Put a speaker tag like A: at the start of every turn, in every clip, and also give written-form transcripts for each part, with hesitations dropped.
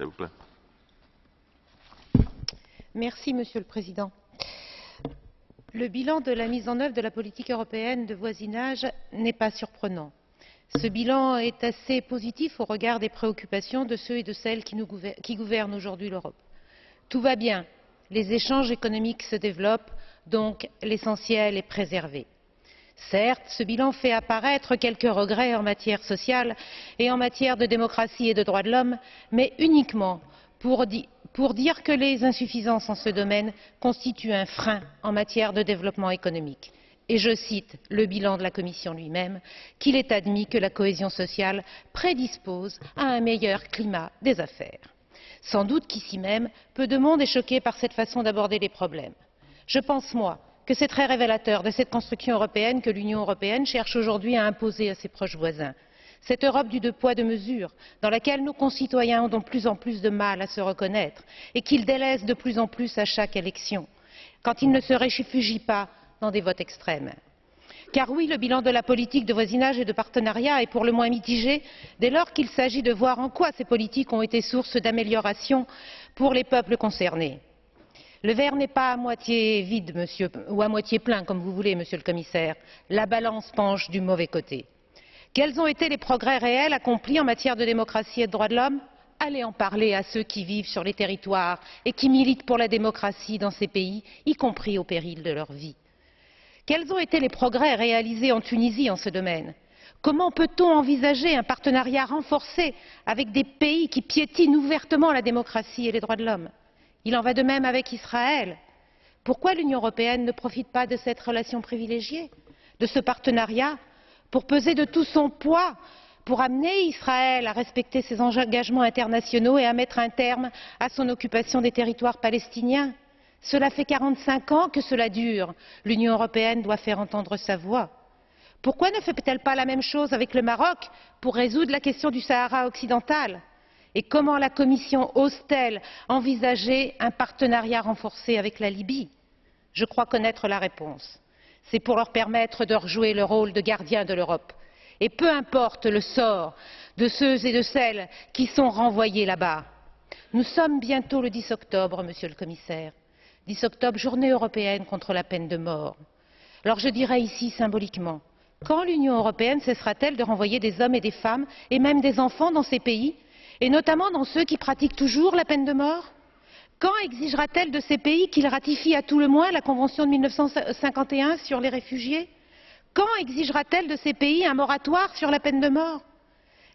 A: s'il vous plaît.
B: Merci, Monsieur le Président. Le bilan de la mise en œuvre de la politique européenne de voisinage n'est pas surprenant. Ce bilan est assez positif au regard des préoccupations de ceux et de celles qui gouvernent aujourd'hui l'Europe. Tout va bien, les échanges économiques se développent, donc l'essentiel est préservé. Certes, ce bilan fait apparaître quelques regrets en matière sociale et en matière de démocratie et de droits de l'homme, mais uniquement pour dire que les insuffisances en ce domaine constituent un frein en matière de développement économique. Et je cite le bilan de la Commission lui-même, qu'il est admis que la cohésion sociale prédispose à un meilleur climat des affaires. Sans doute qu'ici même, peu de monde est choqué par cette façon d'aborder les problèmes. Je pense, moi, que c'est très révélateur de cette construction européenne que l'Union européenne cherche aujourd'hui à imposer à ses proches voisins. Cette Europe du deux poids deux mesures, dans laquelle nos concitoyens ont de plus en plus de mal à se reconnaître et qu'ils délaissent de plus en plus à chaque élection, quand ils ne se réfugient pas dans des votes extrêmes. Car oui, le bilan de la politique de voisinage et de partenariat est pour le moins mitigé dès lors qu'il s'agit de voir en quoi ces politiques ont été source d'amélioration pour les peuples concernés. Le verre n'est pas à moitié vide, ou à moitié plein, comme vous voulez, Monsieur le Commissaire. La balance penche du mauvais côté. Quels ont été les progrès réels accomplis en matière de démocratie et de droits de l'homme? Allez en parler à ceux qui vivent sur les territoires et qui militent pour la démocratie dans ces pays, y compris au péril de leur vie. Quels ont été les progrès réalisés en Tunisie en ce domaine? Comment peut-on envisager un partenariat renforcé avec des pays qui piétinent ouvertement la démocratie et les droits de l'homme? Il en va de même avec Israël. Pourquoi l'Union européenne ne profite pas de cette relation privilégiée, de ce partenariat, pour peser de tout son poids, pour amener Israël à respecter ses engagements internationaux et à mettre un terme à son occupation des territoires palestiniens? Cela fait 45 ans que cela dure. L'Union européenne doit faire entendre sa voix. Pourquoi ne fait-elle pas la même chose avec le Maroc pour résoudre la question du Sahara occidental? Et comment la Commission ose-t-elle envisager un partenariat renforcé avec la Libye? Je crois connaître la réponse. C'est pour leur permettre de rejouer le rôle de gardien de l'Europe. Et peu importe le sort de ceux et de celles qui sont renvoyés là-bas. Nous sommes bientôt le 10 octobre, Monsieur le Commissaire. 10 octobre, journée européenne contre la peine de mort. Alors je dirais ici symboliquement, quand l'Union européenne cessera-t-elle de renvoyer des hommes et des femmes, et même des enfants dans ces pays, et notamment dans ceux qui pratiquent toujours la peine de mort? Quand exigera-t-elle de ces pays qu'ils ratifient à tout le moins la Convention de 1951 sur les réfugiés? Quand exigera-t-elle de ces pays un moratoire sur la peine de mort?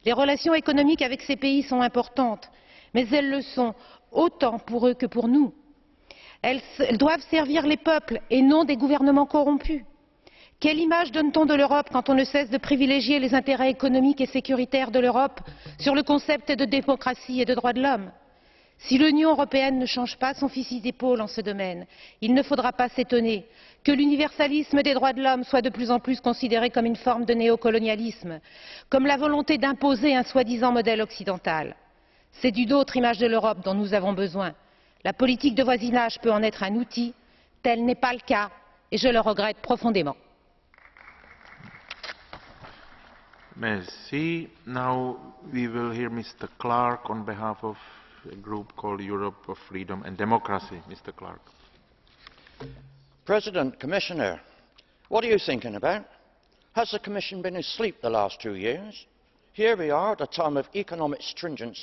B: Les relations économiques avec ces pays sont importantes, mais elles le sont autant pour eux que pour nous. Elles doivent servir les peuples et non des gouvernements corrompus. Quelle image donne-t-on de l'Europe quand on ne cesse de privilégier les intérêts économiques et sécuritaires de l'Europe sur le concept de démocratie et de droits de l'homme? Si l'Union européenne ne change pas son fusil d'épaule en ce domaine, il ne faudra pas s'étonner que l'universalisme des droits de l'homme soit de plus en plus considéré comme une forme de néocolonialisme, comme la volonté d'imposer un soi-disant modèle occidental. C'est d'une autre image de l'Europe dont nous avons besoin. La politique de voisinage peut en être un outil. Tel n'est pas le cas et je le regrette profondément.
A: Merci. Now we will hear Mr. Clark on behalf of a group called Europe of Freedom and Democracy. Mr. Clark.
C: President, Commissioner, what are you thinking about? Has the Commission been asleep the last 2 years? Here we are at a time of economic stringency.